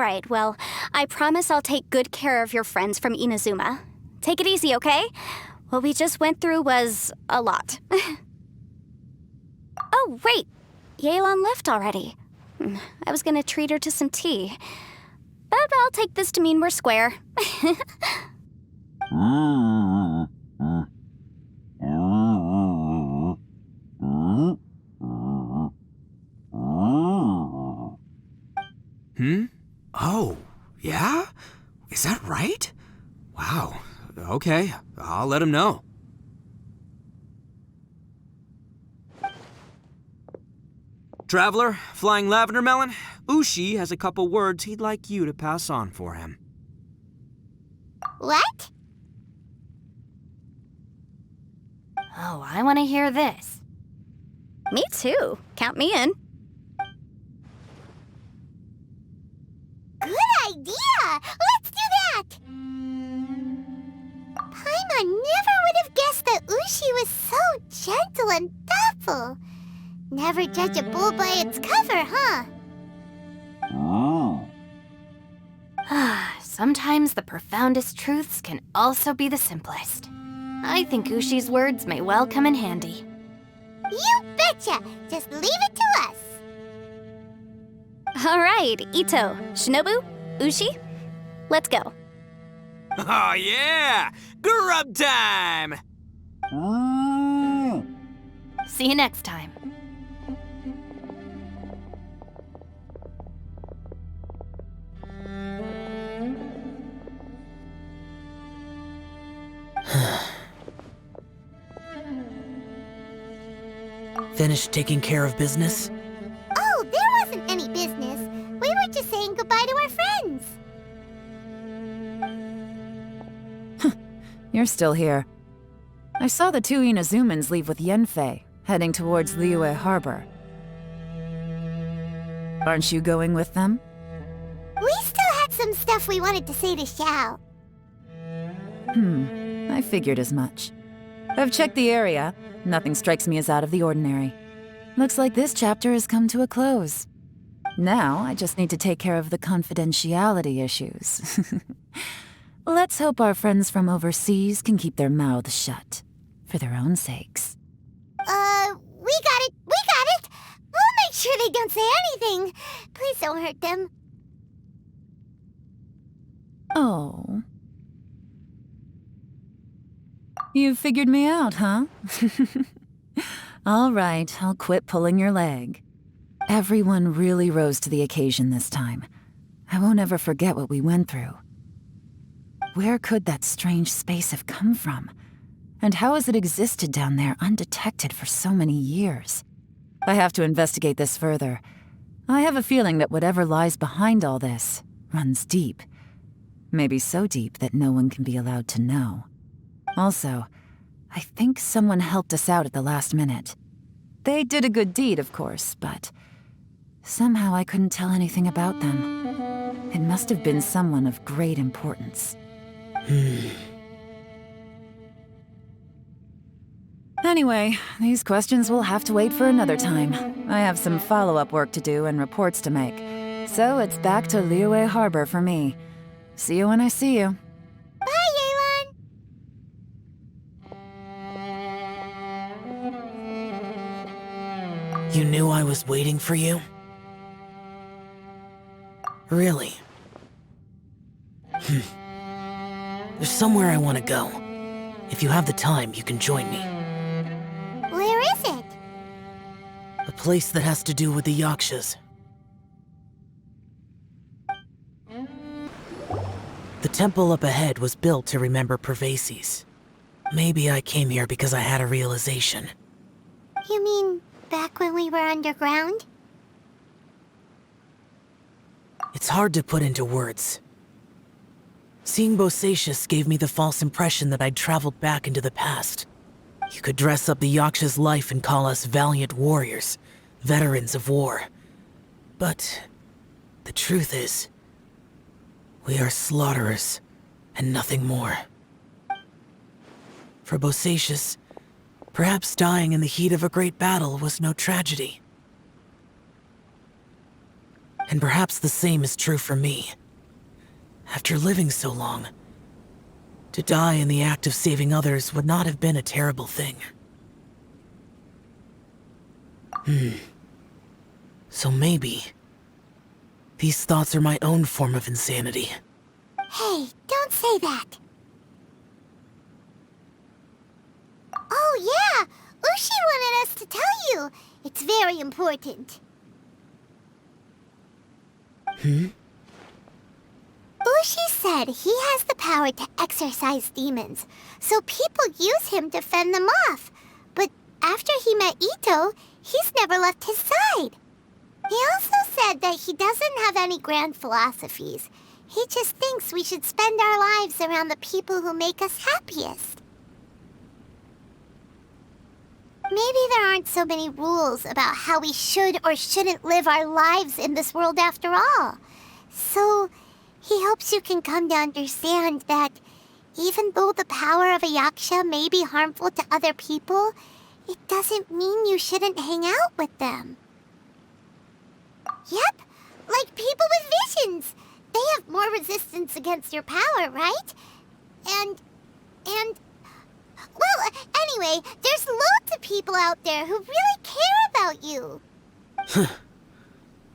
Alright, well, I promise I'll take good care of your friends from Inazuma. Take it easy, okay? What we just went through was a lot. Oh, wait! Yelan left already. I was gonna treat her to some tea. But I'll take this to mean we're square. Oh, yeah? Is that right? Wow. Okay, I'll let him know. Traveler, Flying Lavender Melon, Ushi has a couple words he'd like you to pass on for him. What? Oh, I want to hear this. Me too. Count me in. Good idea! Let's do that! Paimon never would have guessed that Ushi was so gentle and thoughtful. Never judge a bull by its cover, huh? Sometimes the profoundest truths can also be the simplest. I think Ushi's words may well come in handy. You betcha! Just leave it to us! Alright, Ito, Shinobu, Ushi, let's go. Oh yeah! Grub time! See you next time. Finished taking care of business? Oh, there wasn't any business. We were just saying goodbye to our friends. You're still here. I saw the two Inazumans leave with Yenfei, heading towards Liyue Harbor. Aren't you going with them? We still had some stuff we wanted to say to Xiao. I figured as much. I've checked the area. Nothing strikes me as out of the ordinary. Looks like this chapter has come to a close. Now, I just need to take care of the confidentiality issues. Let's hope our friends from overseas can keep their mouths shut. For their own sakes. We got it! We got it! We'll make sure they don't say anything. Please don't hurt them. Oh. You figured me out, huh? All right, I'll quit pulling your leg. Everyone really rose to the occasion this time. I won't ever forget what we went through. Where could that strange space have come from? And how has it existed down there undetected for so many years? I have to investigate this further. I have a feeling that whatever lies behind all this runs deep. Maybe so deep that no one can be allowed to know. Also, I think someone helped us out at the last minute. They did a good deed, of course, but somehow I couldn't tell anything about them. It must have been someone of great importance. Anyway, these questions will have to wait for another time. I have some follow-up work to do and reports to make. So it's back to Liyue Harbor for me. See you when I see you. Bye, Yelan! You knew I was waiting for you? Really? There's somewhere I want to go. If you have the time, you can join me. Where is it? A place that has to do with the Yakshas. The temple up ahead was built to remember Pervases. Maybe I came here because I had a realization. You mean back when we were underground? It's hard to put into words. Seeing Bosacius gave me the false impression that I'd traveled back into the past. You could dress up the Yaksha's life and call us valiant warriors, veterans of war. But the truth is, we are slaughterers and nothing more. For Bosacius, perhaps dying in the heat of a great battle was no tragedy. And perhaps the same is true for me. After living so long, to die in the act of saving others would not have been a terrible thing. So maybe these thoughts are my own form of insanity. Hey, don't say that. Oh yeah, Ushi wanted us to tell you. It's very important. Ushi said he has the power to exorcise demons, so people use him to fend them off. But after he met Ito, he's never left his side. He also said that he doesn't have any grand philosophies. He just thinks we should spend our lives around the people who make us happiest. Maybe there aren't so many rules about how we should or shouldn't live our lives in this world after all. So, he hopes you can come to understand that even though the power of a yaksha may be harmful to other people, it doesn't mean you shouldn't hang out with them. Yep, like people with visions. They have more resistance against your power, right? Well, anyway, there's loads of people out there who really care about you.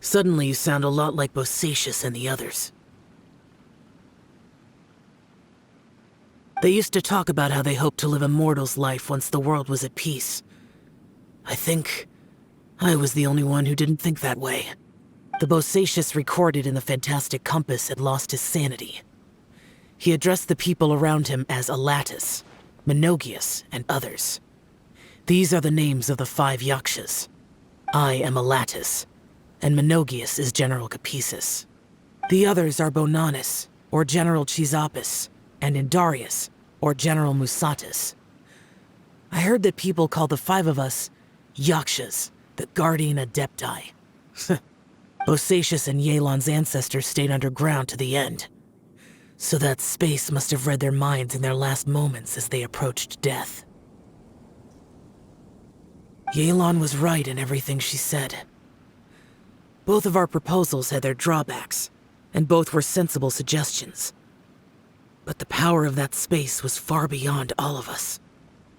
Suddenly you sound a lot like Bosacius and the others. They used to talk about how they hoped to live a mortal's life once the world was at peace. I think I was the only one who didn't think that way. The Bosacius recorded in the Fantastic Compass had lost his sanity. He addressed the people around him as Alatus, Menogius, and others. These are the names of the 5 yakshas. I am Alatus, and Menogius is General Capisis. The others are Bonanis, or General Chisapis, and Indarius, or General Musatus. I heard that people call the 5 of us yakshas, the Guardian Adepti. Bosacius and Yelan's ancestors stayed underground to the end. So that space must have read their minds in their last moments as they approached death. Yelan was right in everything she said. Both of our proposals had their drawbacks, and both were sensible suggestions. But the power of that space was far beyond all of us.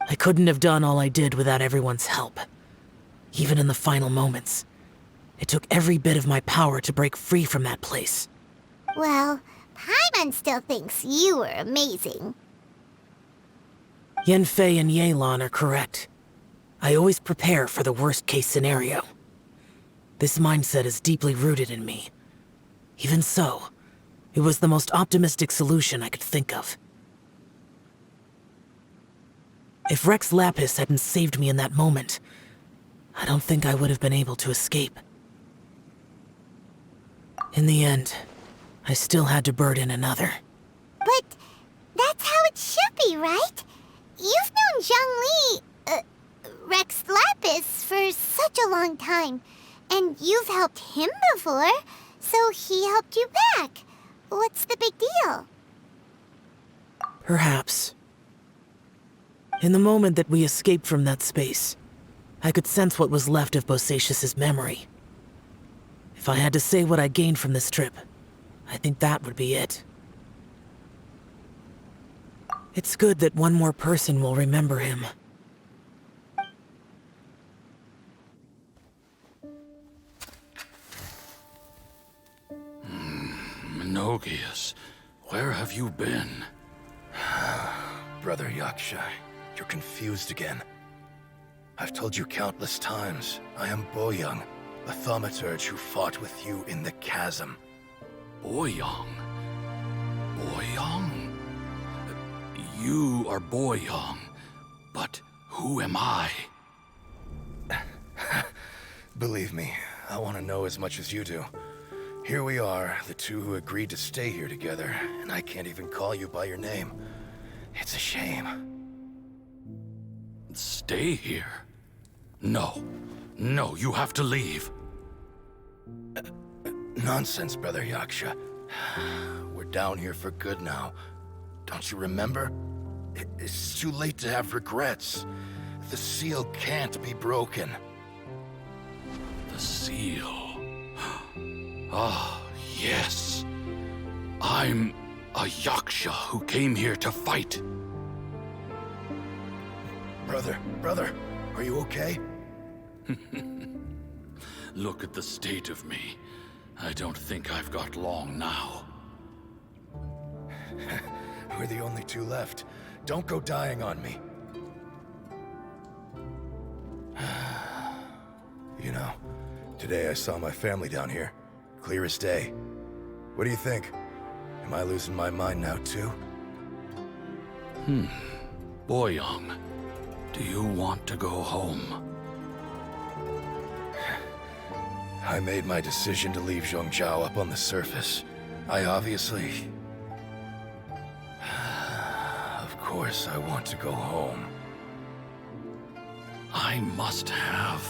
I couldn't have done all I did without everyone's help. Even in the final moments, it took every bit of my power to break free from that place. Well, Paimon still thinks you were amazing. Yanfei and Yelan are correct. I always prepare for the worst-case scenario. This mindset is deeply rooted in me. Even so, it was the most optimistic solution I could think of. If Rex Lapis hadn't saved me in that moment, I don't think I would have been able to escape. In the end, I still had to burden another. But that's how it should be, right? You've known Zhang Li, Rex Lapis, for such a long time. And you've helped him before, so he helped you back. What's the big deal? Perhaps. In the moment that we escaped from that space, I could sense what was left of Bosacius's memory. If I had to say what I gained from this trip, I think that would be it. It's good that one more person will remember him. Menogius, where have you been? Brother Yaksha, you're confused again. I've told you countless times, I am Boyoung, a thaumaturge who fought with you in the chasm. Boyoung? Boyoung? You are Boyoung, but who am I? Believe me, I want to know as much as you do. Here we are, the two who agreed to stay here together, and I can't even call you by your name. It's a shame. Stay here? No. No, you have to leave. Nonsense, Brother Yaksha. We're down here for good now. Don't you remember? It's too late to have regrets. The seal can't be broken. The seal. Ah, yes. I'm A Yaksha who came here to fight. Brother, are you okay? Look at the state of me. I don't think I've got long now. We're the only two left. Don't go dying on me. You know, today I saw my family down here. Clear as day. What do you think? Am I losing my mind now too? Boyang, do you want to go home? I made my decision to leave Zhongzhao up on the surface. I obviously... Of course I want to go home. I must have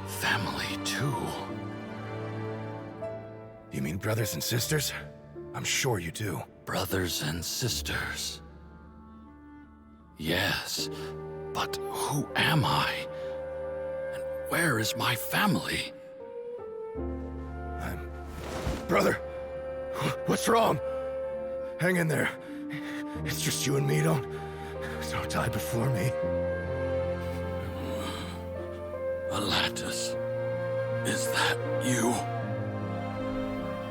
family too. You mean brothers and sisters? I'm sure you do. Brothers and sisters. Yes, but who am I? And where is my family? Brother! What's wrong? Hang in there. It's just you and me, don't die before me. Alatus, is that you?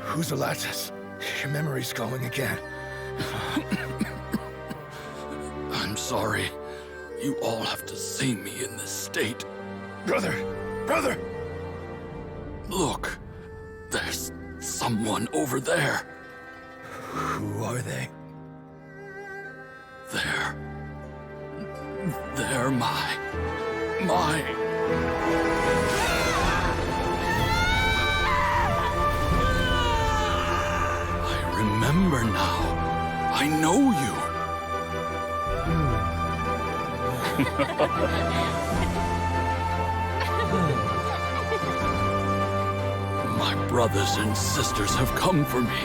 Who's Alatus? Your memory's going again. I'm sorry. You all have to see me in this state. Brother! Look, there's someone over there. Who are they? They're my... I remember now. I know you. My brothers and sisters have come for me,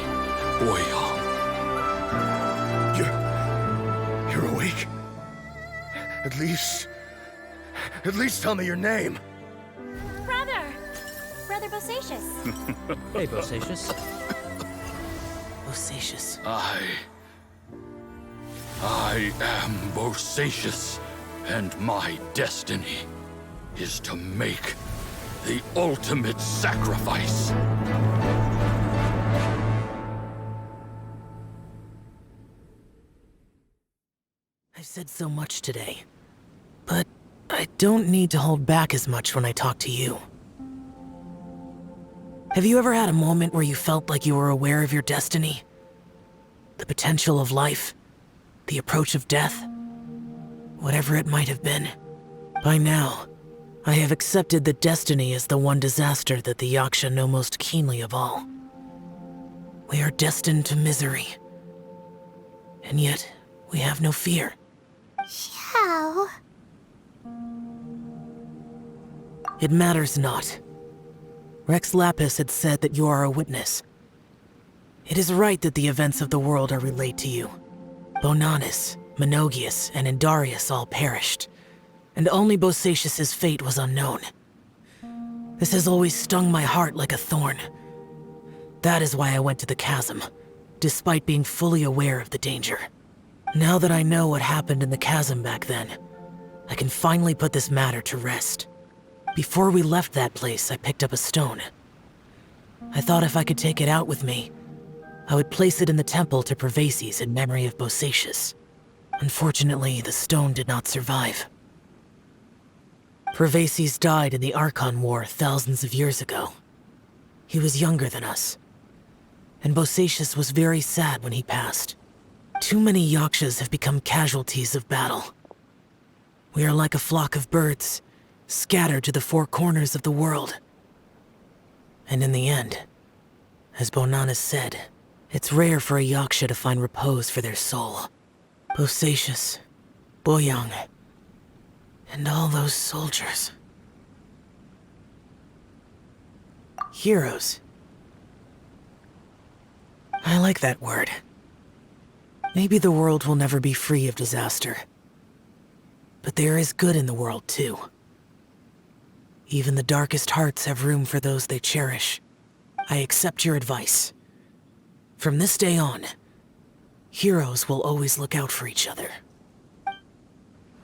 Boyang. You're awake? At least tell me your name. Brother Bosacious. Hey, Bosacious. Bosacious. I am Bosacious, and my destiny is to make the ultimate sacrifice. I've said so much today, but I don't need to hold back as much when I talk to you. Have you ever had a moment where you felt like you were aware of your destiny? The potential of life? The approach of death? Whatever it might have been. By now, I have accepted that destiny is the one disaster that the Yaksha know most keenly of all. We are destined to misery. And yet, we have no fear. Xiao. It matters not. Rex Lapis had said that you are a witness. It is right that the events of the world are relayed to you. Bonanis, Menogius, and Indarius all perished, and only Bosacious' fate was unknown. This has always stung my heart like a thorn. That is why I went to the chasm, despite being fully aware of the danger. Now that I know what happened in the chasm back then, I can finally put this matter to rest. Before we left that place, I picked up a stone. I thought if I could take it out with me, I would place it in the temple to Pervases in memory of Bosacious. Unfortunately, the stone did not survive. Pervases died in the Archon War thousands of years ago. He was younger than us, and Bosacious was very sad when he passed. Too many Yakshas have become casualties of battle. We are like a flock of birds, scattered to the four corners of the world. And in the end, as Bonanis said, it's rare for a Yaksha to find repose for their soul. Bosacious, Boyang, and all those soldiers. Heroes. I like that word. Maybe the world will never be free of disaster. But there is good in the world, too. Even the darkest hearts have room for those they cherish. I accept your advice. From this day on, Heroes will always look out for each other.